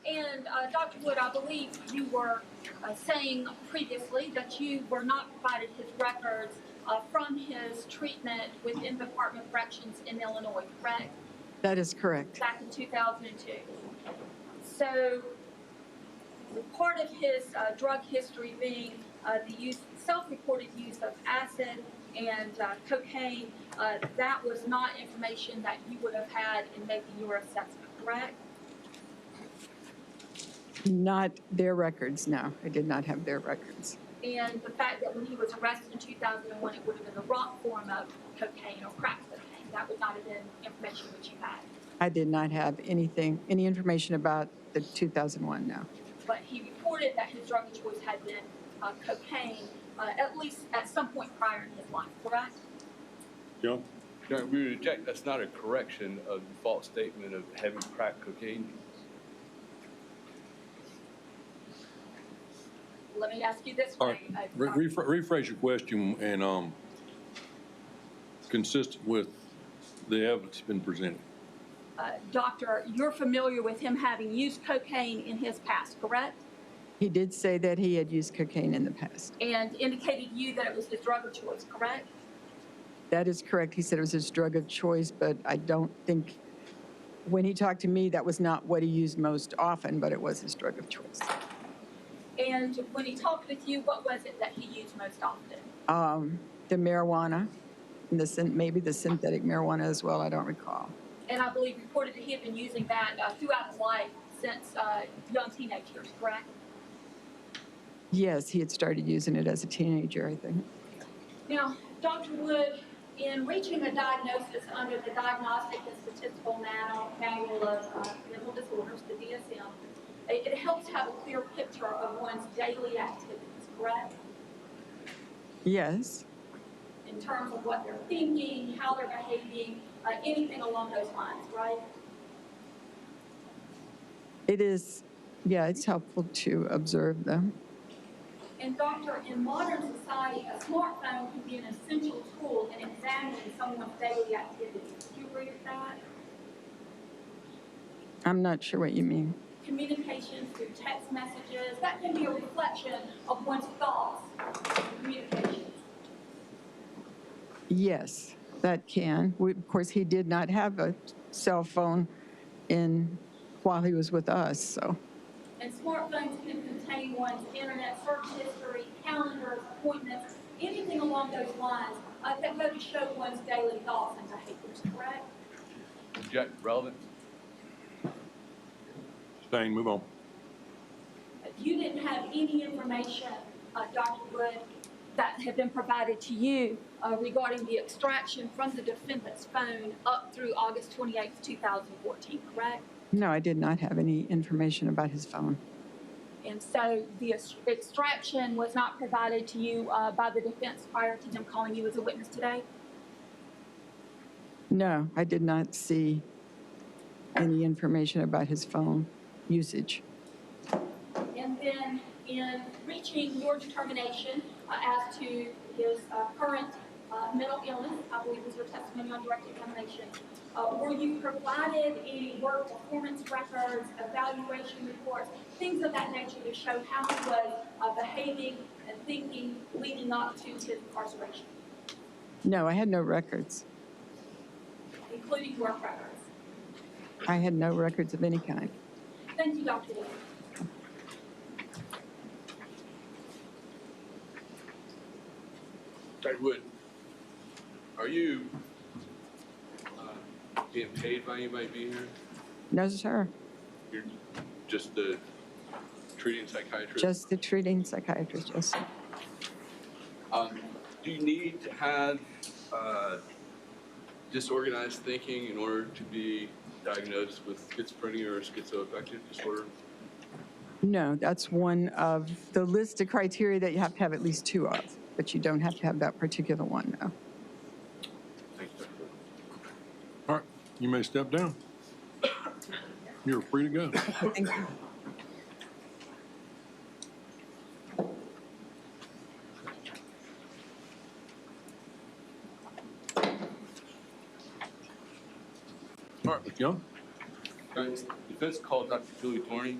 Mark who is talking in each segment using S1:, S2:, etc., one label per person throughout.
S1: And Dr. Wood, I believe you were saying previously that you were not provided his records from his treatment within the Department of Corrections in Illinois, correct?
S2: That is correct.
S1: Back in 2002. So part of his drug history being the self-reported use of acid and cocaine, that was not information that you would have had in making your assessment, correct?
S2: Not their records, no. I did not have their records.
S1: And the fact that when he was arrested in 2001, it would have been the raw form of cocaine or crack cocaine, that would not have been information that you had.
S2: I did not have any information about the 2001, no.
S1: But he reported that his drug of choice had been cocaine, at least at some point prior in his life, correct?
S3: John?
S4: No, we would reject. That's not a correction of the false statement of having crack cocaine.
S1: Let me ask you this
S3: All
S1: way.
S3: right, rephrase your question and consistent with the evidence been presented.
S1: Doctor, you're familiar with him having used cocaine in his past, correct?
S2: He did say that he had used cocaine in the past.
S1: And indicated to you that it was his drug of choice, correct?
S2: That is correct. He said it was his drug of choice, but I don't think, when he talked to me, that was not what he used most often, but it was his drug of choice.
S1: And when he talked with you, what was it that he used most often?
S2: The marijuana, and maybe the synthetic marijuana as well, I don't recall.
S1: And I believe reported that he had been using that throughout his life since young teenage years, correct?
S2: Yes, he had started using it as a teenager, I think.
S1: Now, Dr. Wood, in reaching a diagnosis under the Diagnostic and Statistical Manual of Mental Disorders, the DSM, it helps have a clear picture of one's daily activities, correct?
S2: Yes.
S1: In terms of what they're thinking, how they're behaving, anything along those lines, right?
S2: It is, yeah, it's helpful to observe them.
S1: And doctor, in modern society, a smartphone can be an essential tool in examining someone's daily activities. Do you agree with that?
S2: I'm not sure what you mean.
S1: Communications through text messages, that can be a reflection of one's thoughts and communications.
S2: Yes, that can. Of course, he did not have a cell phone while he was with us, so.
S1: And smartphones can contain one's internet search history, calendars, appointments, anything along those lines that go to show one's daily thoughts and behaviors, correct?
S4: Reject. Relevant.
S3: Stain, move on.
S1: You didn't have any information, Dr. Wood, that had been provided to you regarding the extraction from the defendant's phone up through August 28, 2014, correct?
S2: No, I did not have any information about his phone.
S1: And so the extraction was not provided to you by the defense prior to them calling you as a witness today?
S2: No, I did not see any information about his phone usage.
S1: And then in reaching your determination as to his current mental illness, I believe was your testimony on direct examination, were you provided any work performance records, evaluation reports, things of that nature to show how he was behaving and thinking leading up to his incarceration?
S2: No, I had no records.
S1: Including work records?
S2: I had no records of any kind.
S1: Thank you, Dr. Wood.
S4: Dr. Wood, are you being paid by anybody being here?
S2: No, sir.
S4: You're just the treating psychiatrist?
S2: Just the treating psychiatrist, yes, sir.
S4: Do you need to have disorganized thinking in order to be diagnosed with schizophrenia or schizoaffective disorder?
S2: No, that's one of the list of criteria that you have to have at least two of, but you don't have to have that particular one, no.
S4: Thank you, Dr. Wood.
S3: All right, you may step down. You're free to go.
S2: Thank you.
S3: All right, Ms. Young.
S4: Defense called Dr. Julie Dorney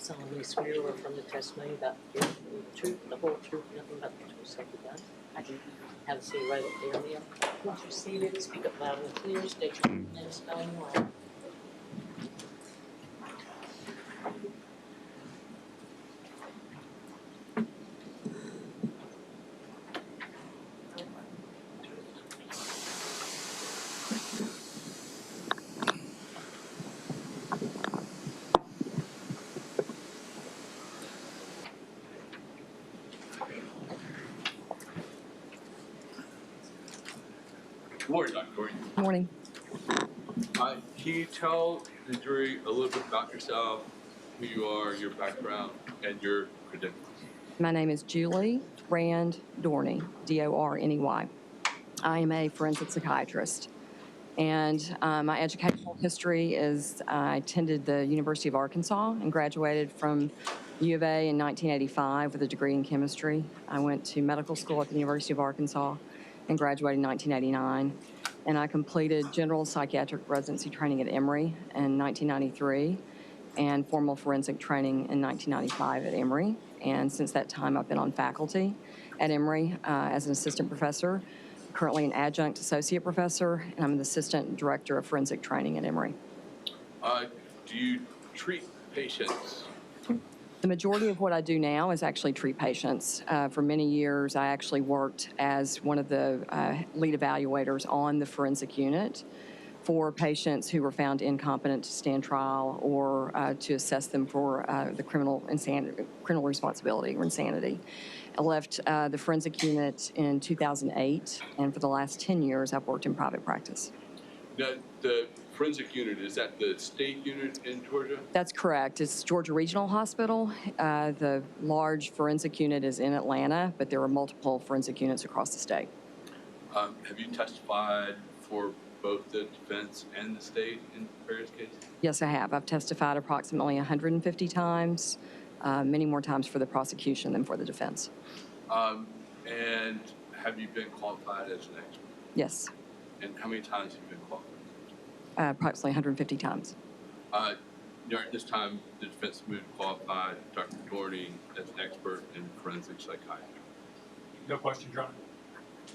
S5: solemnly swear or affirm the testimony about the truth, the whole truth, nothing but the truth, so help you God. I can have a seat right up there, Liam. Once you're seated, speak up loud and clear, state your name, spelling your last.
S4: Good morning, Dr. Dorney.
S2: Morning.
S4: Can you tell the jury a little bit about yourself, who you are, your background, and your credentials?
S2: My name is Julie Rand Dorney, Dorney. I am a forensic psychiatrist. And my educational history is I attended the University of Arkansas and graduated from U of A in 1985 with a degree in chemistry. I went to medical school at the University of Arkansas and graduated in 1989. And I completed general psychiatric residency training at Emory in 1993 and formal forensic training in 1995 at Emory. And since that time, I've been on faculty at Emory as an assistant professor, currently an adjunct associate professor, and I'm an assistant director of forensic training at Emory.
S4: Do you treat patients?
S2: The majority of what I do now is actually treat patients. For many years, I actually worked as one of the lead evaluators on the forensic unit for patients who were found incompetent to stand trial or to assess them for the criminal responsibility or insanity. I left the forensic unit in 2008, and for the last 10 years, I've worked in private practice.
S4: Now, the forensic unit, is that the state unit in Georgia?
S2: That's correct. It's Georgia Regional Hospital. The large forensic unit is in Atlanta, but there are multiple forensic units across the state.
S4: Have you testified for both the defense and the state in various cases?
S2: Yes, I have. I've testified approximately 150 times, many more times for the prosecution than for the defense.
S4: And have you been qualified as an expert?
S2: Yes,
S4: And how many times have you been qualified?
S2: approximately 150 times.
S4: During this time, the defense moved qualified Dr. Dorney as an expert in forensic psychiatry.
S6: No question, Your Honor.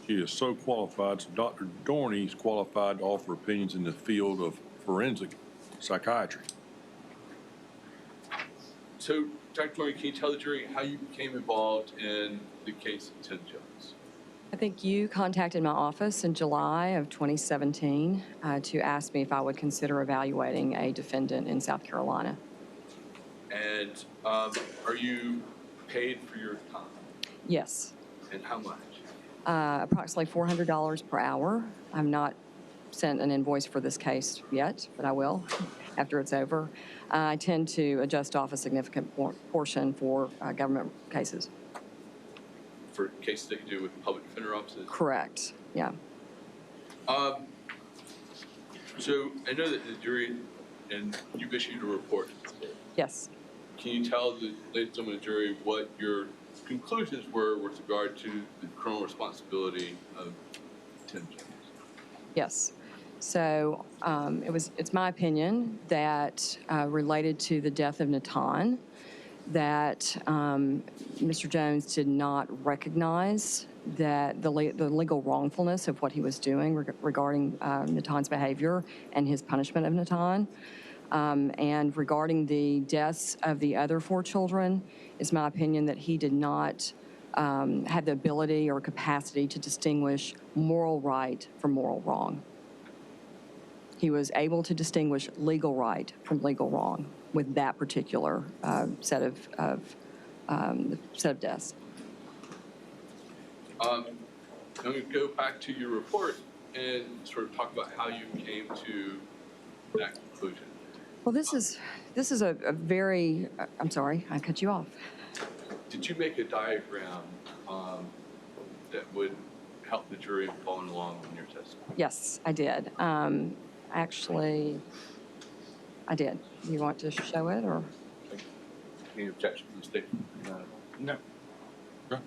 S3: He is so qualified, so Dr. Dorney is qualified to offer opinions in the field of forensic psychiatry.
S4: So, Dr. Dorney, can you tell the jury how you became involved in the case of Tim Jones?
S2: I think you contacted my office in July of 2017 to ask me if I would consider evaluating a defendant in South Carolina.
S4: And are you paid for your time?
S2: Yes,
S4: And how much?
S2: approximately $400 per hour. I've not sent an invoice for this case yet, but I will after it's over. I tend to adjust off a significant portion for government cases.
S4: For cases that you do with public defender offices?
S2: Correct, yeah.
S4: So I know that the jury, and you've issued a report.
S2: Yes.
S4: Can you tell the ladies and gentlemen of the jury what your conclusions were with regard to the criminal responsibility of Tim Jones?
S2: Yes. So it's my opinion that related to the death of Natan, that Mr. Jones did not recognize that the legal wrongfulness of what he was doing regarding Natan's behavior and his punishment of Natan. And regarding the deaths of the other 4 children, it's my opinion that he did not have the ability or capacity to distinguish moral right from moral wrong. He was able to distinguish legal right from legal wrong with that particular set of deaths.
S4: I'm going to go back to your report and sort of talk about how you came to that conclusion.
S2: Well, this is a very, I'm sorry, I cut you off.
S4: Did you make a diagram that would help the jury following along in your testimony?
S2: Yes, I did. Actually, I did. Do you want to show it or?
S4: Any objection to the statement?
S6: No.
S3: Okay.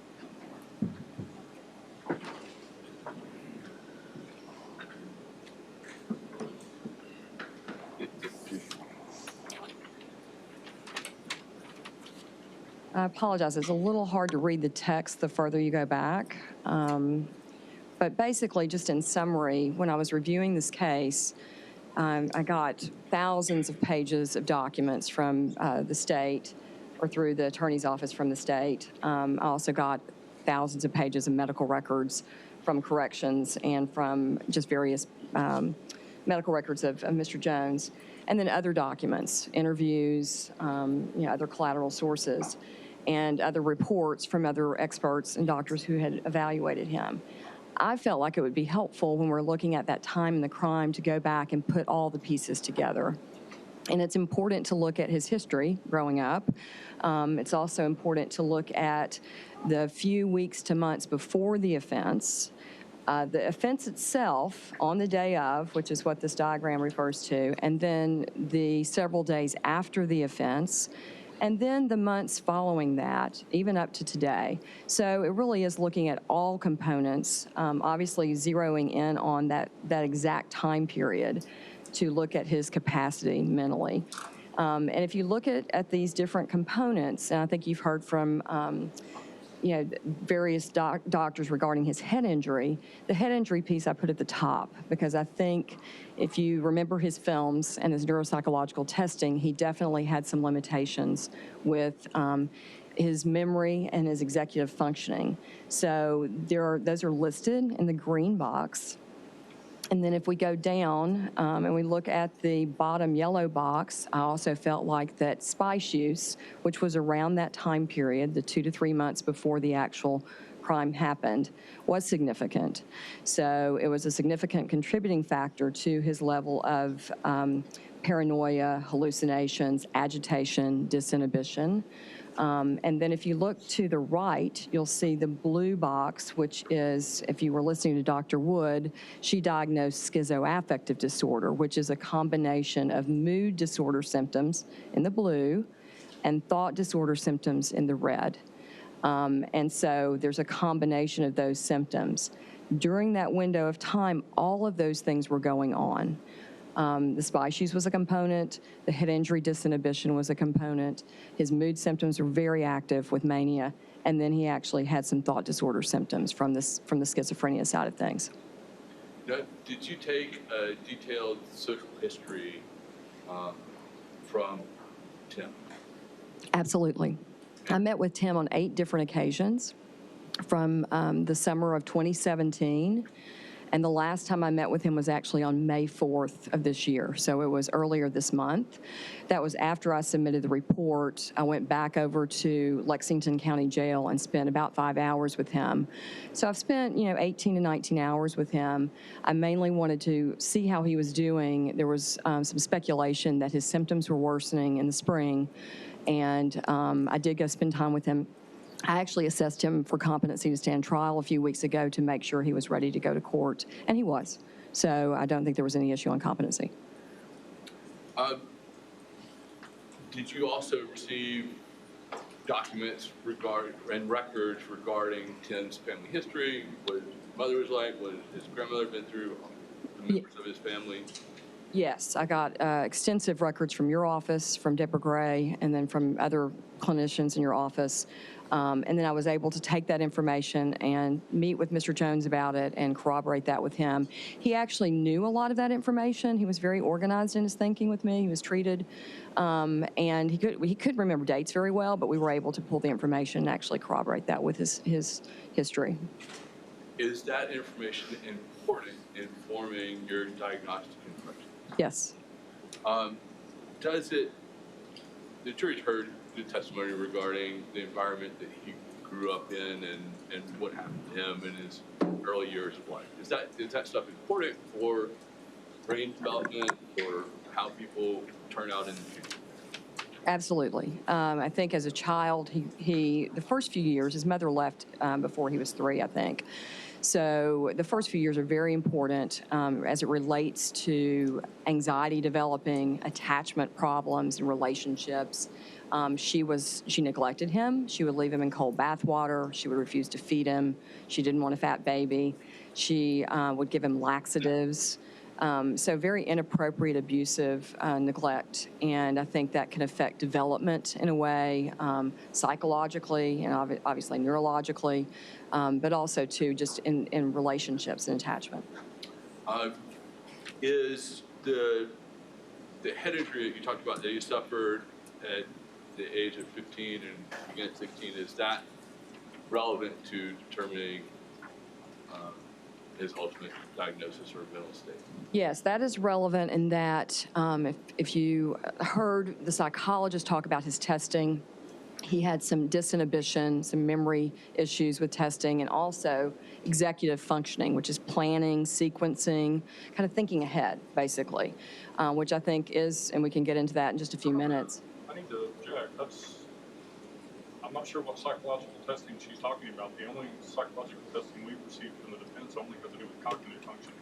S2: I apologize, it's a little hard to read the text the further you go back. But basically, just in summary, when I was reviewing this case, I got thousands of pages of documents from the state or through the attorney's office from the state. I also got thousands of pages of medical records from corrections and from just various medical records of Mr. Jones, and then other documents, interviews, other collateral sources, and other reports from other experts and doctors who had evaluated him. I felt like it would be helpful when we're looking at that time in the crime to go back and put all the pieces together. And it's important to look at his history growing up. It's also important to look at the few weeks to months before the offense. The offense itself on the day of, which is what this diagram refers to, and then the several days after the offense, and then the months following that, even up to today. So it really is looking at all components, obviously zeroing in on that exact time period to look at his capacity mentally. And if you look at these different components, and I think you've heard from various doctors regarding his head injury. The head injury piece I put at the top because I think if you remember his films and his neuropsychological testing, he definitely had some limitations with his memory and his executive functioning. So those are listed in the green box. And then if we go down and we look at the bottom yellow box, I also felt like that spice use, which was around that time period, the 2 to 3 months before the actual crime happened, was significant. So it was a significant contributing factor to his level of paranoia, hallucinations, agitation, disinhibition. And then if you look to the right, you'll see the blue box, which is, if you were listening to Dr. Wood, she diagnosed schizoaffective disorder, which is a combination of mood disorder symptoms in the blue and thought disorder symptoms in the red. And so there's a combination of those symptoms. During that window of time, all of those things were going on. The spice use was a component. The head injury disinhibition was a component. His mood symptoms were very active with mania. And then he actually had some thought disorder symptoms from the schizophrenia side of things.
S4: Now, did you take a detailed social history from Tim?
S2: Absolutely. I met with Tim on 8 different occasions from the summer of 2017. And the last time I met with him was actually on May 4th of this year, so it was earlier this month. That was after I submitted the report. I went back over to Lexington County Jail and spent about 5 hours with him. So I've spent, 18 to 19 hours with him. I mainly wanted to see how he was doing. There was some speculation that his symptoms were worsening in the spring, and I did go spend time with him. I actually assessed him for competency to stand trial a few weeks ago to make sure he was ready to go to court, and he was. So I don't think there was any issue on competency.
S4: Did you also receive documents and records regarding Tim's family history, what his mother was like, what his grandmother been through, the members of his family?
S2: Yes, I got extensive records from your office, from Deborah Gray, and then from other clinicians in your office. And then I was able to take that information and meet with Mr. Jones about it and corroborate that with him. He actually knew a lot of that information. He was very organized in his thinking with me. He was treated, and he could remember dates very well, but we were able to pull the information and actually corroborate that with his history.
S4: Is that information important in forming your diagnostic information?
S2: Yes.
S4: The jury's heard the testimony regarding the environment that he grew up in and what happened to him in his early years of life. Is that stuff important for brain development, or how people turn out in the future?
S2: Absolutely. I think as a child, the first few years, his mother left before he was 3, I think. So the first few years are very important as it relates to anxiety developing, attachment problems and relationships. She neglected him. She would leave him in cold bath water. She would refuse to feed him. She didn't want a fat baby. She would give him laxatives. So very inappropriate, abusive neglect, and I think that can affect development in a way, psychologically and obviously neurologically, but also too just in relationships and attachment.
S4: Is the head injury that you talked about that you suffered at the age of 15 and began at 16, is that relevant to determining his ultimate diagnosis or mental state?
S2: Yes, that is relevant in that if you heard the psychologist talk about his testing, he had some disinhibition, some memory issues with testing, and also executive functioning, which is planning, sequencing, kind of thinking ahead, basically, which I think is, and we can get into that in just a few minutes.
S6: I need to object. I'm not sure what psychological testing she's talking about. The only psychological testing we've received from the defense only has to do with cognitive function.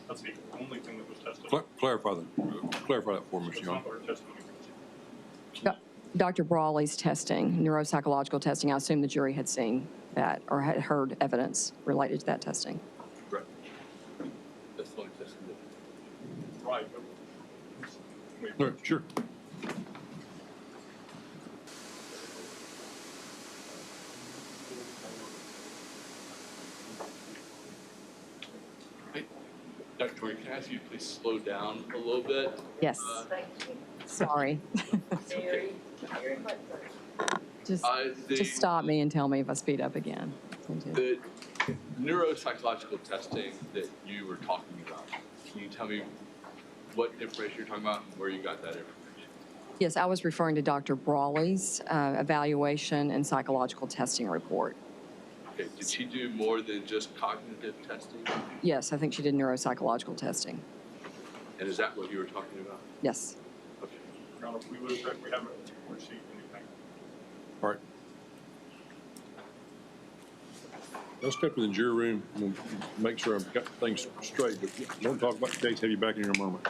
S6: That's the only thing that was tested.
S3: Clarify that for me,
S6: That's
S3: Mr. Young.
S6: not what our testimony was.
S2: Dr. Brawley's testing, neuropsychological testing, I assume the jury had seen that or had heard evidence related to that testing.
S4: Right. That's the only testing that.
S6: Right. But
S3: No, sure.
S4: Hey, Dr. Torrey, can I ask you to please slow down a little bit?
S2: Yes, sorry.
S4: It's okay.
S2: Just stop me and tell me if I speed up again.
S4: The neuropsychological testing that you were talking about, can you tell me what information you're talking about and where you got that information?
S2: Yes, I was referring to Dr. Brawley's evaluation and psychological testing report.
S4: Okay, did she do more than just cognitive testing?
S2: Yes, I think she did neuropsychological testing.
S4: And is that what you were talking about?
S2: Yes.
S4: Okay.
S6: Your Honor, we would object. We haven't received anything.
S3: All right. Let's step in the jury room and we'll make sure I've got things straight. But don't talk about the case. Have you back in here in a moment.